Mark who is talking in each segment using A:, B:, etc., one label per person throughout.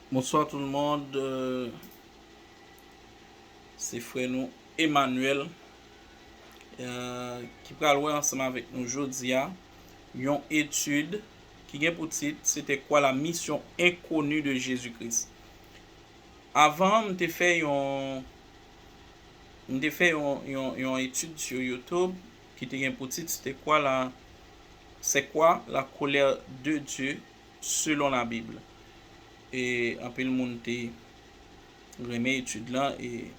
A: Bonsoir tout le monde. C'est frère nous Emmanuel qui pral wè ensemble avec nous aujourd'hui une étude qui gen pour titre c'était quoi la mission inconnue de Jésus-Christ. Avant, m'te fait une étude sur YouTube qui te gen pour titre c'est quoi la colère de Dieu selon la Bible. Et un peu le monde te remet étude là et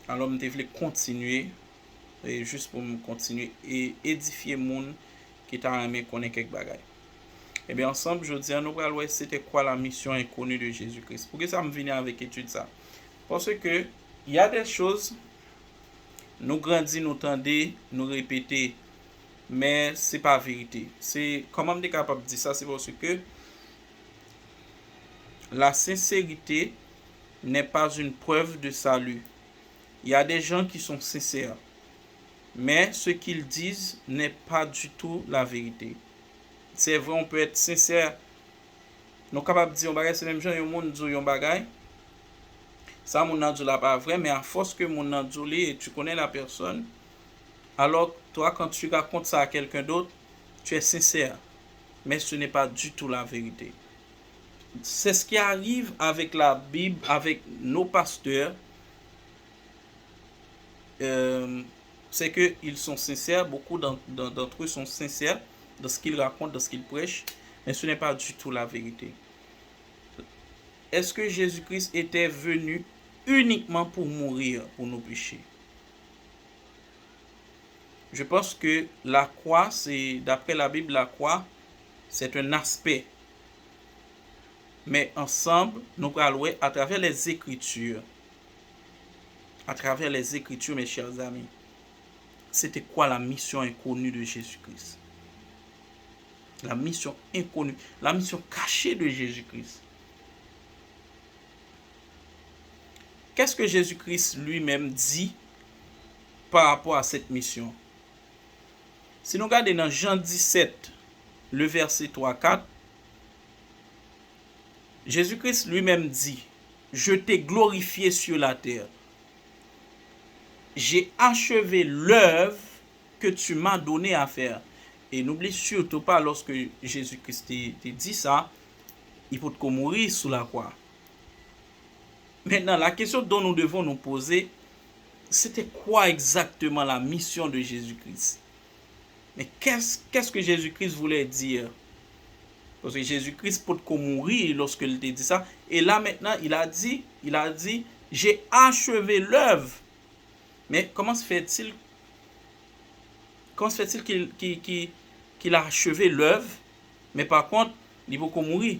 A: alors je voulais continuer et juste pour me continuer et édifier monde qui t'a aimé connaître quelques bagages. Et bien ensemble, je dis à nous voir c'était quoi la mission inconnue de Jésus-Christ. Pourquoi ça me vient avec étude ça? Parce que il y a des choses nous grandis, nous tendez, nous répéter, mais c'est pas vérité. C'est comment on est capable de dire ça, c'est parce que la sincérité n'est pas une preuve de salut. Il y a des gens qui sont sincères, mais ce qu'ils disent n'est pas du tout la vérité. C'est vrai, on peut être sincère. Nous sommes capables de dire un bagage, c'est même gens, un monde dit un bagage. Ça, mon nan dit là pas vrai, mais à force que mon nan dit et tu connais la personne, alors toi, quand tu racontes ça à quelqu'un d'autre, tu es sincère. Mais ce n'est pas du tout la vérité. C'est ce qui arrive avec la Bible, avec nos pasteurs. C'est qu'ils sont sincères, beaucoup d'entre eux sont sincères dans ce qu'ils racontent, dans ce qu'ils prêchent, mais ce n'est pas du tout la vérité. Est-ce que Jésus-Christ était venu uniquement pour mourir pour nos péchés? Je pense que la croix, c'est, d'après la Bible, la croix, c'est un aspect. Mais ensemble, nous allons à travers les Écritures. À travers les Écritures, mes chers amis. C'était quoi la mission inconnue de Jésus-Christ? La mission inconnue, la mission cachée de Jésus-Christ. Qu'est-ce que Jésus-Christ lui-même dit par rapport à cette mission? Si nous regardons dans Jean 17, le verset 3-4, Jésus-Christ lui-même dit, « Je t'ai glorifié sur la terre. J'ai achevé l'œuvre que tu m'as donné à faire. » Et n'oublie surtout pas, lorsque Jésus-Christ te dit ça, il faut qu'on mourir sous la croix. Maintenant, la question dont nous devons nous poser, c'était quoi exactement la mission de Jésus-Christ? Mais qu'est-ce que Jésus-Christ voulait dire? Parce que Jésus-Christ peut qu'on mourir lorsque il te dit ça. Et là maintenant, il a dit, j'ai achevé l'œuvre. Mais comment se fait-il qu'il a achevé l'œuvre, mais par contre, il faut qu'on mourir?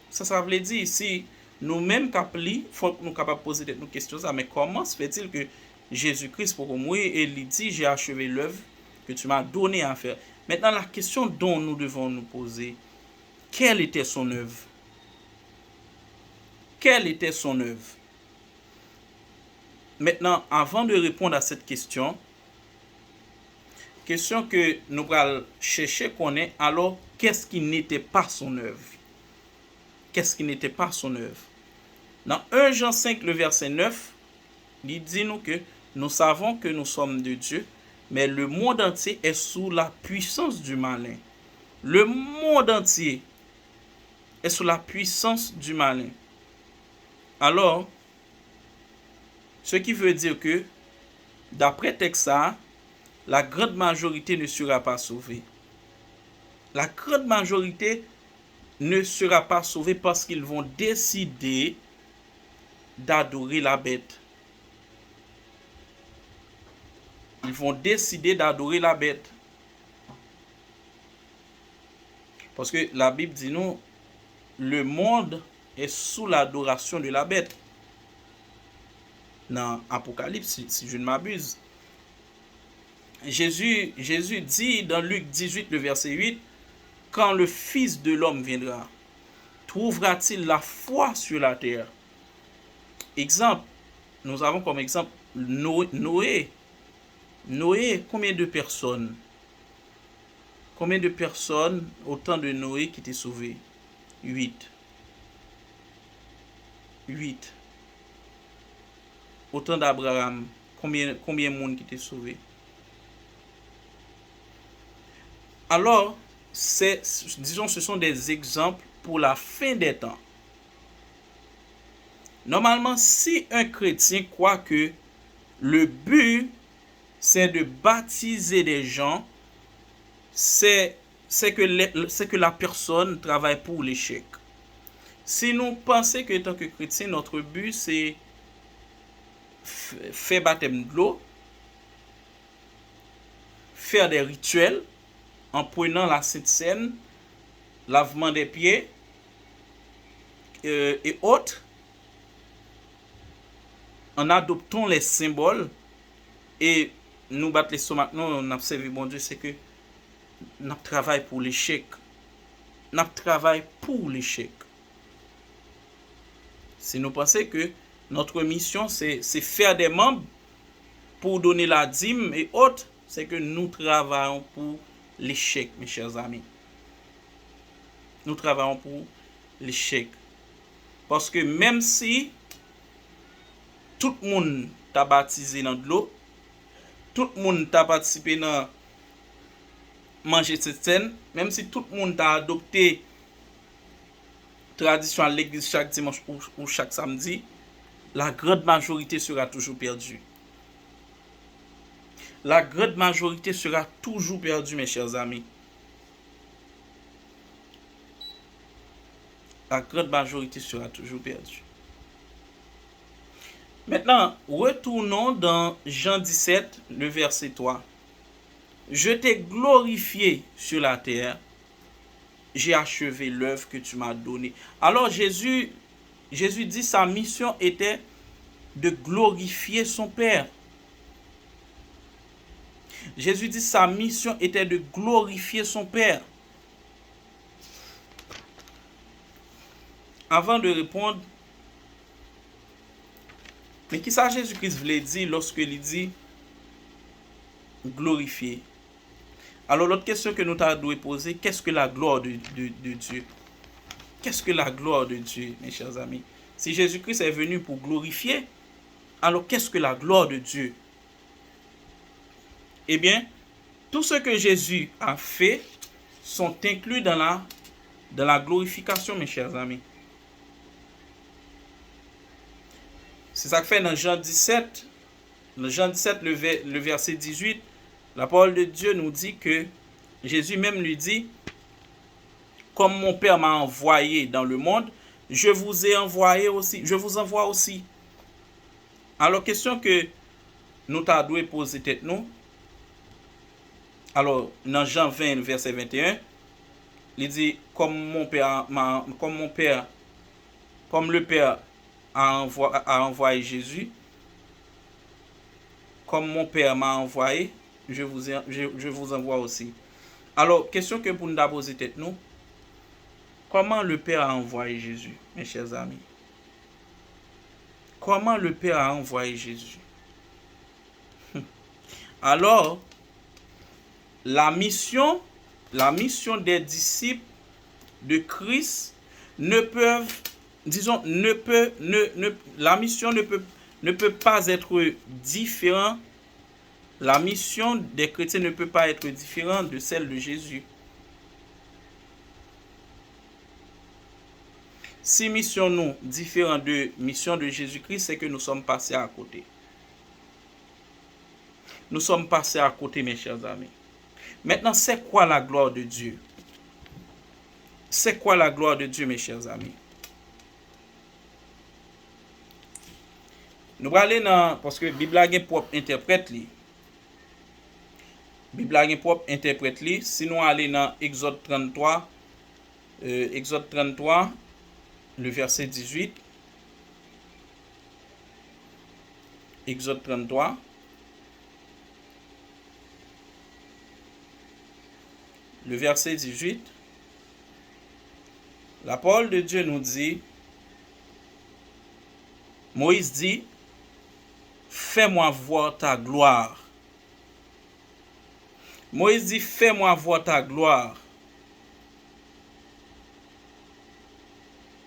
A: Ça veut dire, si nous-mêmes il faut que nous capables de poser des questions, mais comment se fait-il que Jésus-Christ pour mourir et il dit, j'ai achevé l'œuvre que tu m'as donné à faire? Maintenant, la question dont nous devons nous poser, quelle était son œuvre? Quelle était son œuvre? Maintenant, avant de répondre à cette question que nous allons chercher qu'on est, alors qu'est-ce qui n'était pas son œuvre? Qu'est-ce qui n'était pas son œuvre? Dans 1 Jean 5, le verset 9, il dit nous que nous savons que nous sommes de Dieu, mais le monde entier est sous la puissance du malin. Le monde entier est sous la puissance du malin. Alors, ce qui veut dire que, d'après Texas, la grande majorité ne sera pas sauvée. La grande majorité ne sera pas sauvée parce qu'ils vont décider d'adorer la bête. Ils vont décider d'adorer la bête. Parce que la Bible dit nous, le monde est sous l'adoration de la bête. Dans Apocalypse, si je ne m'abuse. Jésus dit dans Luc 18, le verset 8, « Quand le Fils de l'homme viendra, trouvera-t-il la foi sur la terre ?» Exemple, nous avons comme exemple Noé. Noé, combien de personnes au temps de Noé qui étaient sauvées? 8. Au temps d'Abraham, combien de monde qui était sauvé? Alors, disons, ce sont des exemples pour la fin des temps. Normalement, si un chrétien croit que le but, c'est de baptiser des gens, c'est que la personne travaille pour l'échec. Si nous pensons que, tant que chrétien, notre but, c'est faire baptême de l'eau, faire des rituels, en prenant la Sainte Seine, lavement des pieds et autres, en adoptant les symboles et nous battre les stomacs, nous, on a servi bon Dieu, c'est que nous travaillons pour l'échec. Nous travaillons pour l'échec. Si nous pensons que notre mission, c'est faire des membres pour donner la dîme et autres, c'est que nous travaillons pour l'échec, mes chers amis. Nous travaillons pour l'échec. Parce que même si tout le monde t'a baptisé dans de l'eau, tout le monde t'a participé dans manger cette scène, même si tout le monde t'a adopté tradition à l'église chaque dimanche ou chaque samedi, la grande majorité sera toujours perdue. La grande majorité sera toujours perdue, mes chers amis. La grande majorité sera toujours perdue. Maintenant, retournons dans Jean 17, le verset 3. Je t'ai glorifié sur la terre, j'ai achevé l'œuvre que tu m'as donnée. Alors Jésus dit sa mission était de glorifier son Père. Jésus dit sa mission était de glorifier son Père. Avant de répondre, mais qui ça Jésus-Christ voulait dire lorsque il dit glorifier? Alors l'autre question que nous devons poser, qu'est-ce que la gloire de Dieu? Qu'est-ce que la gloire de Dieu, mes chers amis? Si Jésus-Christ est venu pour glorifier, alors qu'est-ce que la gloire de Dieu? Eh bien, tout ce que Jésus a fait sont inclus dans la glorification, mes chers amis. C'est ça que fait dans Jean 17, le verset 18, la parole de Dieu nous dit que Jésus même lui dit, comme mon Père m'a envoyé dans le monde, je vous envoie aussi. Alors, question que nous devons poser tête nous. Alors, dans Jean 20, verset 21, il dit, comme le Père a envoyé Jésus, comme mon Père m'a envoyé, je vous envoie aussi. Alors, question que pour nous poser tête nous, comment le Père a envoyé Jésus, mes chers amis? Comment le Père a envoyé Jésus? Alors, la mission des disciples de Christ la mission ne peut pas être différente. La mission des chrétiens ne peut pas être différente de celle de Jésus. Si mission nous différente de mission de Jésus-Christ, c'est que nous sommes passés à côté. Nous sommes passés à côté, mes chers amis. Maintenant, c'est quoi la gloire de Dieu? C'est quoi la gloire de Dieu, mes chers amis? Nous allons aller dans, parce que la Bible a un propre interprète. Bible a un propre interprète. Sinon, aller dans Exode 33, le verset 18. Exode 33. Le verset 18. La parole de Dieu nous dit, Moïse dit, fais-moi voir ta gloire. Moïse dit, fais-moi voir ta gloire.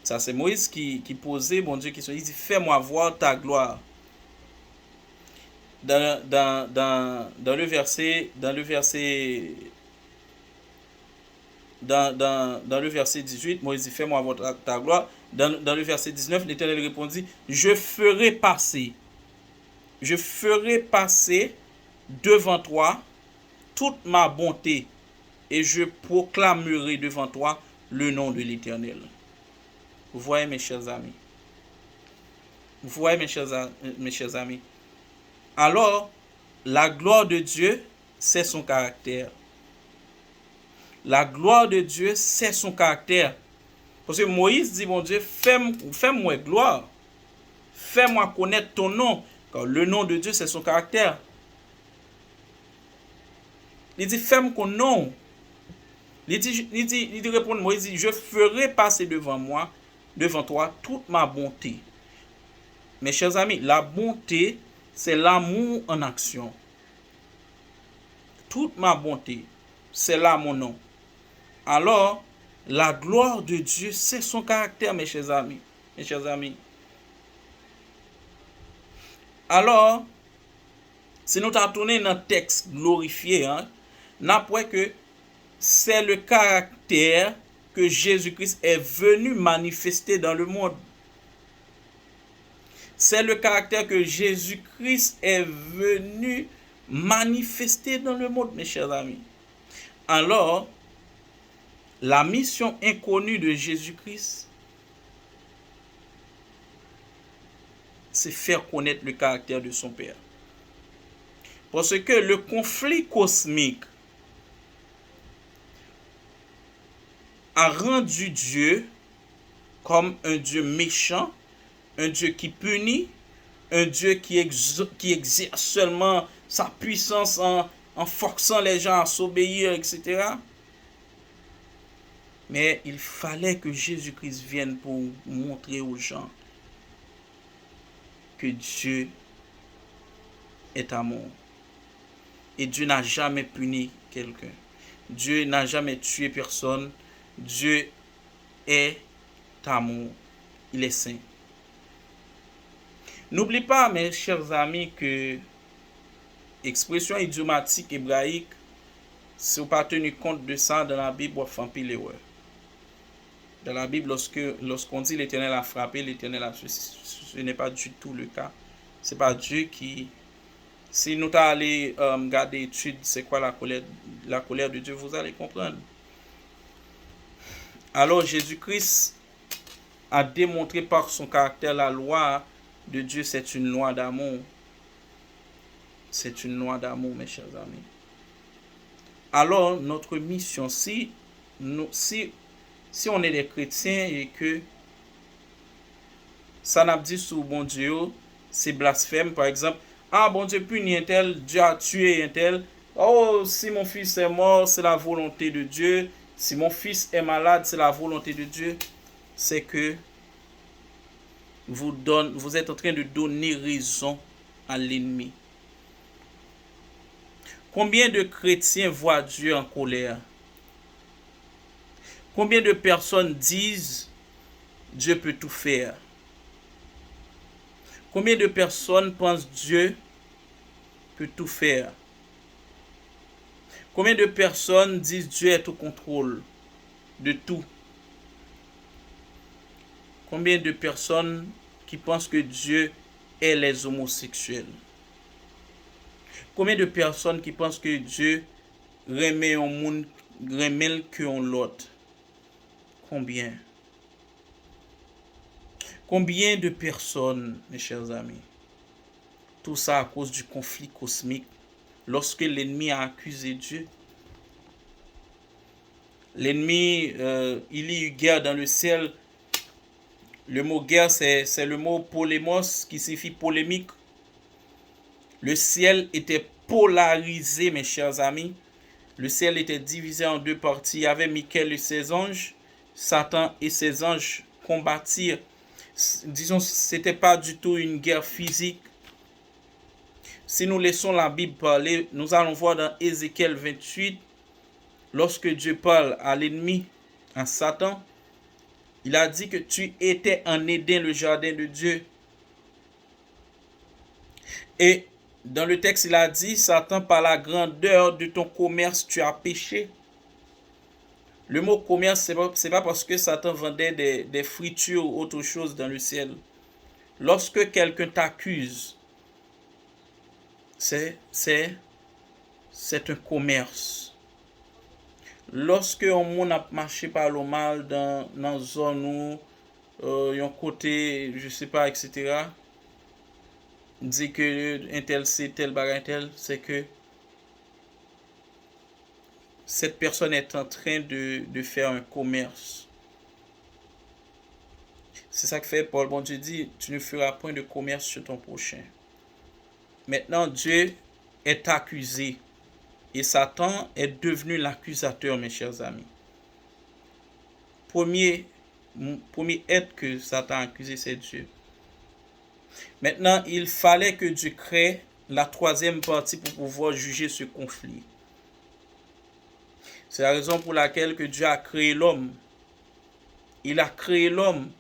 A: Ça, c'est Moïse qui posait, bon Dieu, question. Il dit, fais-moi voir ta gloire. Dans le verset, dans le verset 18, Moïse dit, fais-moi voir ta gloire. Dans le verset 19, l'Éternel répondit, je ferai passer devant toi toute ma bonté et je proclamerai devant toi le nom de l'Éternel. Vous voyez, mes chers amis. Vous voyez, mes chers amis. Alors, la gloire de Dieu, c'est son caractère. La gloire de Dieu, c'est son caractère. Parce que Moïse dit, mon Dieu, fais-moi gloire. Fais-moi connaître ton nom. Car le nom de Dieu, c'est son caractère. Il dit, fais-moi ton nom. Il dit répond Moïse, je ferai passer devant toi, toute ma bonté. Mes chers amis, la bonté, c'est l'amour en action. Toute ma bonté, c'est là mon nom. Alors, la gloire de Dieu, c'est son caractère, mes chers amis. Mes chers amis. Alors, si nous tourné dans le texte glorifié, n'après que c'est le caractère que Jésus-Christ est venu manifester dans le monde. C'est le caractère que Jésus-Christ est venu manifester dans le monde, mes chers amis. Alors, la mission inconnue de Jésus-Christ, c'est faire connaître le caractère de son Père. Parce que le conflit cosmique a rendu Dieu comme un Dieu méchant, un Dieu qui punit, un Dieu qui exerce seulement sa puissance en forçant les gens à s'obéir, etc. Mais il fallait que Jésus-Christ vienne pour montrer aux gens que Dieu est amour. Et Dieu n'a jamais puni quelqu'un. Dieu n'a jamais tué personne. Dieu est amour. Il est saint. N'oublie pas, mes chers amis, que expression idiomatique hébraïque, si vous n'avez pas tenu compte de ça dans la Bible, vous faites pile l'erreur. Dans la Bible, lorsqu'on dit l'Éternel a frappé, l'Éternel a... Ce n'est pas du tout le cas. Ce n'est pas Dieu qui... Si nous allons regarder l'étude, c'est quoi la colère de Dieu, vous allez comprendre. Alors Jésus-Christ a démontré par son caractère la loi de Dieu, c'est une loi d'amour. C'est une loi d'amour, mes chers amis. Alors, notre mission, si on est des chrétiens et que ça n'a pas dit sur bon Dieu, c'est blasphème, par exemple, ah bon Dieu punit un tel, Dieu a tué un tel, oh si mon fils est mort, c'est la volonté de Dieu, si mon fils est malade, c'est la volonté de Dieu, c'est que vous êtes en train de donner raison à l'ennemi. Combien de chrétiens voient Dieu en colère? Combien de personnes disent Dieu peut tout faire? Combien de personnes pensent Dieu peut tout faire? Combien de personnes disent Dieu est au contrôle de tout? Combien de personnes qui pensent que Dieu est les homosexuels? Combien de personnes qui pensent que Dieu remet un monde, remet que on l'autre? Combien? Combien de personnes, mes chers amis? Tout ça à cause du conflit cosmique. Lorsque l'ennemi a accusé Dieu, l'ennemi, il y a eu guerre dans le ciel. Le mot guerre, c'est le mot polémos qui signifie polémique. Le ciel était polarisé, mes chers amis. Le ciel était divisé en deux parties. Il y avait Michael et ses anges. Satan et ses anges combattirent. Disons, ce n'était pas du tout une guerre physique. Si nous laissons la Bible parler, nous allons voir dans Ézéchiel 28, lorsque Dieu parle à l'ennemi, à Satan, Il a dit que tu étais en Éden, le jardin de Dieu. Et dans le texte, il a dit, Satan, par la grandeur de ton commerce, tu as péché. Le mot commerce, c'est pas parce que Satan vendait des fritures ou autre chose dans le ciel. Lorsque quelqu'un t'accuse, c'est un commerce. Lorsque on moun a marché par le mal dans zone où yon côté, je sais pas, etc., dit que un tel c'est tel bagay tel, c'est que cette personne est en train de faire un commerce. C'est ça que fait Paul. Bon Dieu dit, tu ne feras point de commerce sur ton prochain. Maintenant, Dieu est accusé. Et Satan est devenu l'accusateur, mes chers amis. Premier être que Satan a accusé, c'est Dieu. Maintenant, il fallait que Dieu crée la troisième partie pour pouvoir juger ce conflit. C'est la raison pour laquelle que Dieu a créé l'homme. Il a créé l'homme.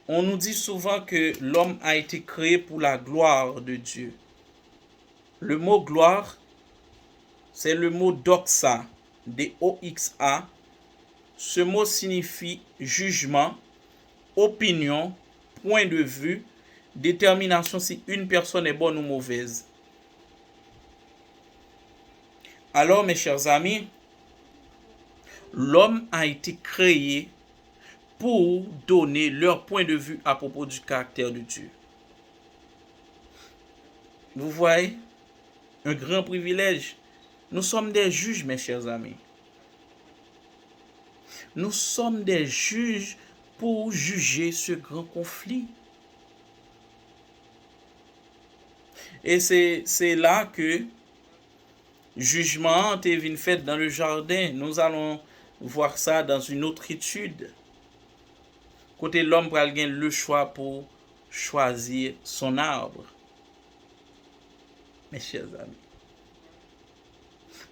A: On nous dit souvent que l'homme a été créé pour la gloire de Dieu. Le mot gloire, c'est le mot doxa, D-O-X-A. Ce mot signifie jugement, opinion, point de vue, détermination si une personne est bonne ou mauvaise. Alors, mes chers amis, l'homme a été créé pour donner leur point de vue à propos du caractère de Dieu. Vous voyez, un grand privilège. Nous sommes des juges, mes chers amis. Nous sommes des juges pour juger ce grand conflit. Et c'est là que jugement est venu fait dans le jardin. Nous allons voir ça dans une autre étude. Côté l'homme pral gen le choix pour choisir son arbre. Mes chers amis,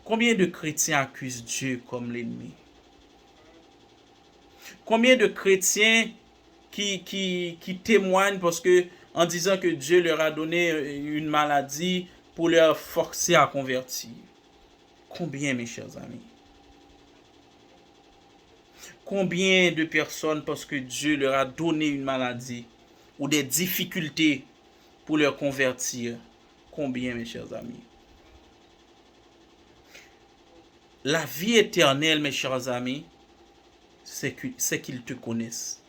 A: combien de chrétiens accusent Dieu comme l'ennemi? Combien de chrétiens qui témoignent parce que en disant que Dieu leur a donné une maladie pour leur forcer à convertir? Combien, mes chers amis? Combien de personnes parce que Dieu leur a donné une maladie ou des difficultés pour leur convertir? Combien, mes chers amis? La vie éternelle, mes chers amis, c'est qu'ils te connaissent.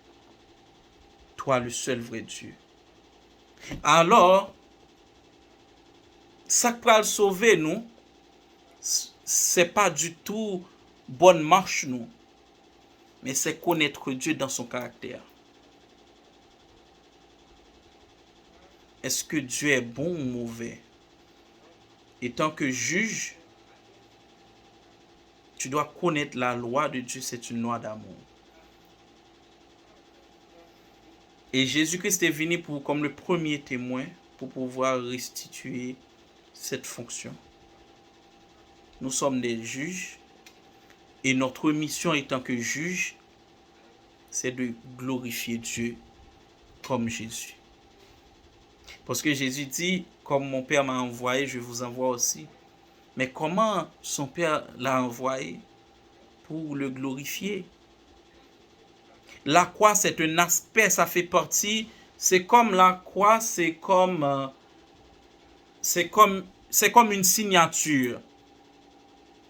A: Toi, le seul vrai Dieu. Alors, ça qui va le sauver, nous, c'est pas du tout bonne marche, nous. Mais c'est connaître Dieu dans son caractère. Est-ce que Dieu est bon ou mauvais? Et tant que juge, tu dois connaître la loi de Dieu, c'est une loi d'amour. Et Jésus-Christ est venu comme le premier témoin pour pouvoir restituer cette fonction. Nous sommes des juges et notre mission étant que juge, c'est de glorifier Dieu comme Jésus. Parce que Jésus dit, comme mon Père m'a envoyé, je vous envoie aussi. Mais comment son Père l'a envoyé? Pour le glorifier. La croix, c'est un aspect, ça fait partie. C'est comme la croix, c'est comme une signature.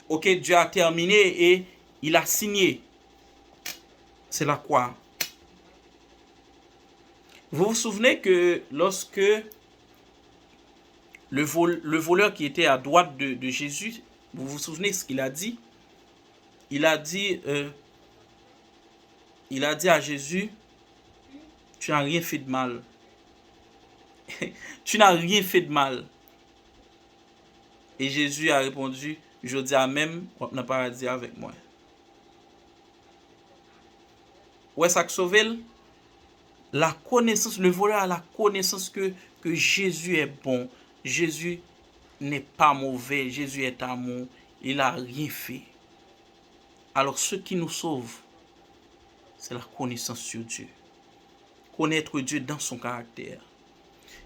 A: Ok, Dieu a terminé et il a signé. C'est la croix. Vous vous souvenez que lorsque le voleur qui était à droite de Jésus, vous vous souvenez ce qu'il a dit? Il a dit à Jésus, tu n'as rien fait de mal. Tu n'as rien fait de mal. Et Jésus a répondu, je dis à même, on n'a pas à dire avec moi. Ouais, ça que sauve la connaissance, le voleur a la connaissance que Jésus est bon. Jésus n'est pas mauvais. Jésus est amour. Il n'a rien fait. Alors, ce qui nous sauve, c'est la connaissance sur Dieu. Connaître Dieu dans son caractère.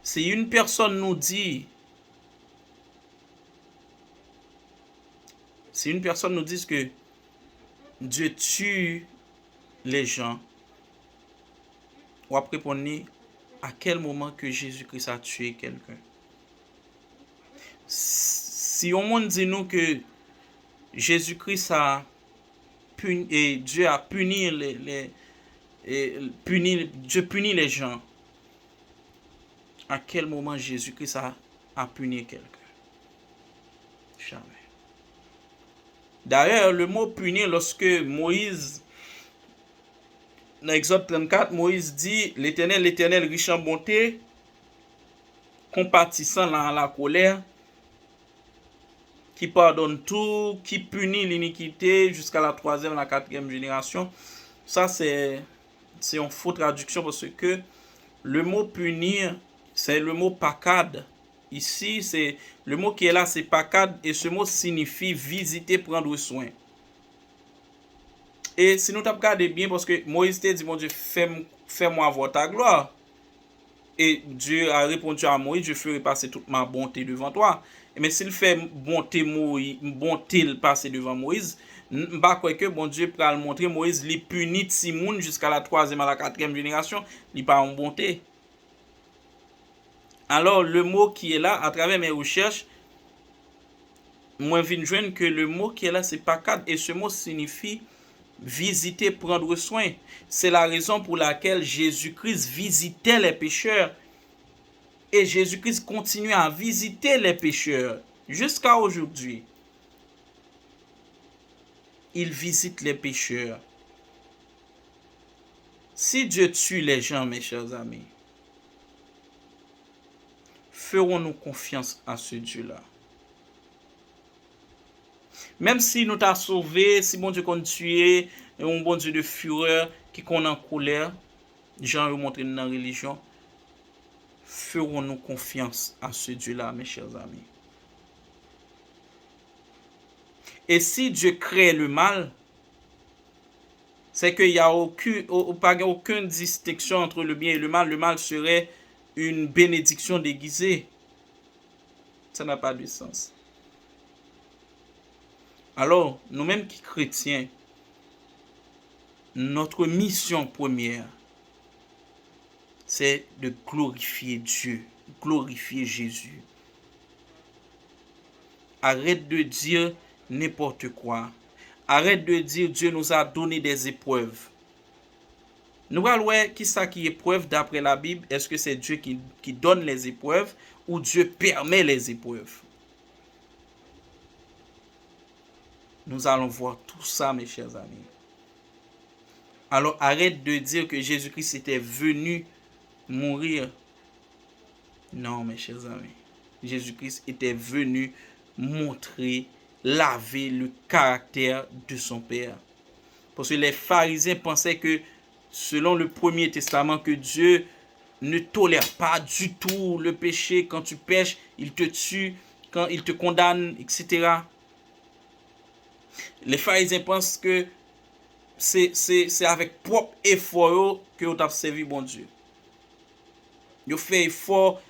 A: Si une personne nous dit, que Dieu tue les gens, on va répondre à quel moment que Jésus-Christ a tué quelqu'un. Si on dit nous que Jésus-Christ a puni, et Dieu a puni Dieu punit les gens, à quel moment Jésus-Christ a puni quelqu'un? Jamais. D'ailleurs, le mot punir, lorsque Moïse, dans Exode 34, Moïse dit, l'Éternel riche en bonté, compatissant dans la colère, qui pardonne tout, qui punit l'iniquité jusqu'à la 3e, la 4e génération. Ça, c'est une fausse traduction parce que le mot punir, c'est le mot pakad. Ici, c'est le mot qui est là, c'est pakad, et ce mot signifie visiter, prendre soin. Et si nous t'avons regardé bien, parce que Moïse t'a dit, mon Dieu, fais-moi voir ta gloire. Et Dieu a répondu à Moïse, je ferai passer toute ma bonté devant toi. Mais s'il fait bonté passer devant Moïse, pas quoi que bon Dieu peut le montrer, Moïse li punit Timoun jusqu'à la 3e à la 4e génération, il pas en bonté. Alors le mot qui est là, à travers mes recherches, moi je viens joindre que le mot qui est là c'est pakad, et ce mot signifie visiter, prendre soin. C'est la raison pour laquelle Jésus-Christ visitait les pécheurs. Et Jésus-Christ continue à visiter les pécheurs jusqu'à aujourd'hui. Il visite les pécheurs. Si Dieu tue les gens, mes chers amis, ferons-nous confiance à ce Dieu-là? Même si nous t'a sauvé, si bon Dieu qu'on tué, un bon Dieu de fureur, qui qu'on en colère, Jean veut montrer dans la religion, ferons-nous confiance à ce Dieu-là, mes chers amis? Et si Dieu crée le mal, c'est qu'il n'y a aucune distinction entre le bien et le mal. Le mal serait une bénédiction déguisée. Ça n'a pas de sens. Alors, nous-mêmes qui chrétiens, notre mission première, c'est de glorifier Dieu, glorifier Jésus. Arrête de dire n'importe quoi. Arrête de dire Dieu nous a donné des épreuves. Nous allons voir qui ça qui est épreuve d'après la Bible. Est-ce que c'est Dieu qui donne les épreuves ou Dieu permet les épreuves? Nous allons voir tout ça, mes chers amis. Alors arrête de dire que Jésus-Christ était venu mourir. Non, mes chers amis. Jésus-Christ était venu montrer, laver le caractère de son Père. Parce que les pharisiens pensaient que, selon le Premier Testament, que Dieu ne tolère pas du tout le péché. Quand tu pèches, il te tue. Quand il te condamne, etc. Les pharisiens pensent que c'est avec propre effort que vous avez servi bon Dieu. Vous fait effort,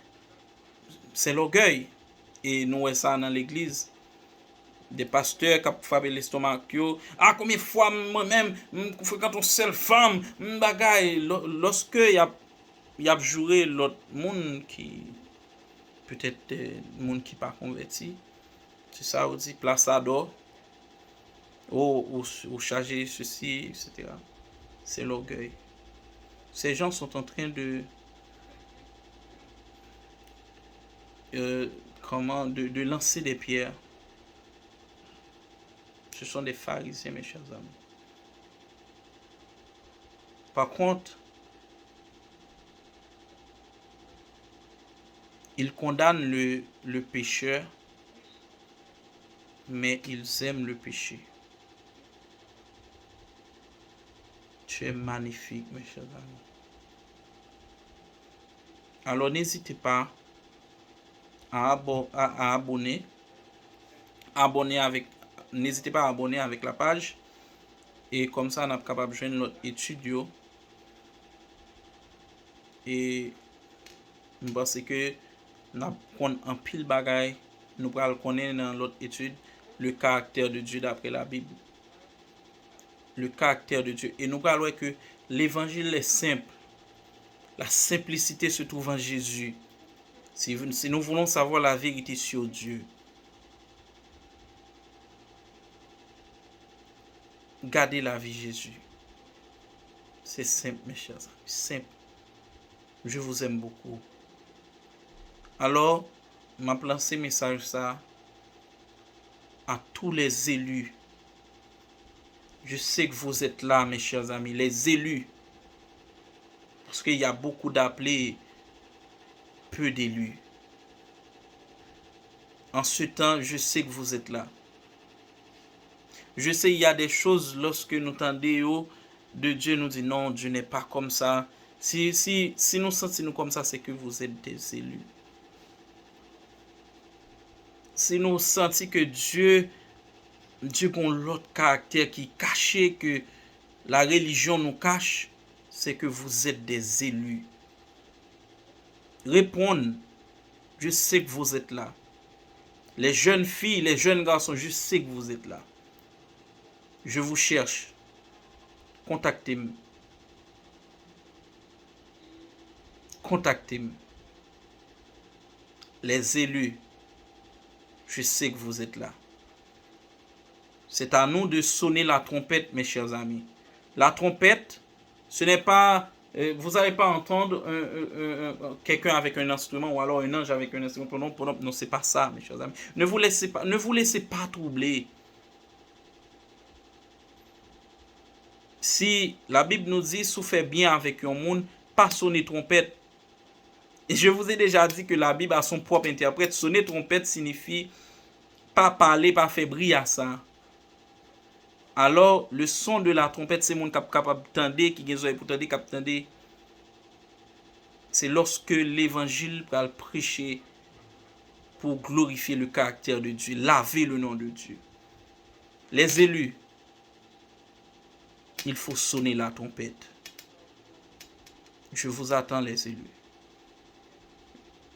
A: c'est l'orgueil. Et nous voyons ça dans l'église. Des pasteurs qui ont frappé l'estomac. Ah, combien de fois moi-même, quand on seule femme, bagaille, lorsque il y a juré l'autre monde qui, peut-être, monde qui pas converti, c'est ça, on dit, place à d'or, ou charger ceci, etc. C'est l'orgueil. Ces gens sont en train de lancer des pierres. Ce sont des pharisiens, mes chers amis. Par contre, ils condamnent le pécheur, mais ils aiment le péché. Tu es magnifique, mes chers amis. Alors n'hésitez pas à abonner. N'hésitez pas à abonner avec la page. Et comme ça, on est capable de joindre notre étude. Et je pense que nous avons un pile bagaille. Nous allons connaître dans l'autre étude le caractère de Dieu d'après la Bible. Le caractère de Dieu. Et nous allons voir que l'évangile est simple. La simplicité se trouve en Jésus. Si nous voulons savoir la vérité sur Dieu, gardez la vie Jésus. C'est simple, mes chers amis. Simple. Je vous aime beaucoup. Alors, m'a lancé message ça à tous les élus. Je sais que vous êtes là, mes chers amis, les élus. Parce qu'il y a beaucoup d'appelés, peu d'élus. En ce temps, je sais que vous êtes là. Je sais qu'il y a des choses lorsque nous entendons de Dieu, nous dit non, Dieu n'est pas comme ça. Si nous sentons comme ça, c'est que vous êtes des élus. Si nous sentons que Dieu a l'autre caractère qui caché que la religion nous cache, c'est que vous êtes des élus. Répondre, je sais que vous êtes là. Les jeunes filles, les jeunes garçons, je sais que vous êtes là. Je vous cherche. Contactez-moi. Contactez-moi. Les élus, je sais que vous êtes là. C'est à nous de sonner la trompette, mes chers amis. La trompette, ce n'est pas... vous n'allez pas entendre quelqu'un avec un instrument ou alors un ange avec un instrument. Non, c'est pas ça, mes chers amis. Ne vous laissez pas troubler. Si la Bible nous dit, souffrez bien avec un monde, pas sonner trompette. Et je vous ai déjà dit que la Bible a son propre interprète. Sonner trompette signifie pas parler, pas faire briller à ça. Alors, le son de la trompette, c'est mon capable d'entendre, qui est pour entendre, c'est lorsque l'évangile va le prêcher pour glorifier le caractère de Dieu, laver le nom de Dieu. Les élus, il faut sonner la trompette. Je vous attends, les élus.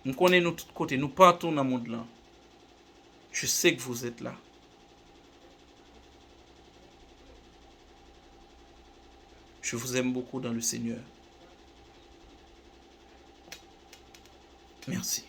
A: Nous connaissons de tous côtés, nous partons dans le monde là. Je sais que vous êtes là. Je vous aime beaucoup dans le Seigneur. Merci.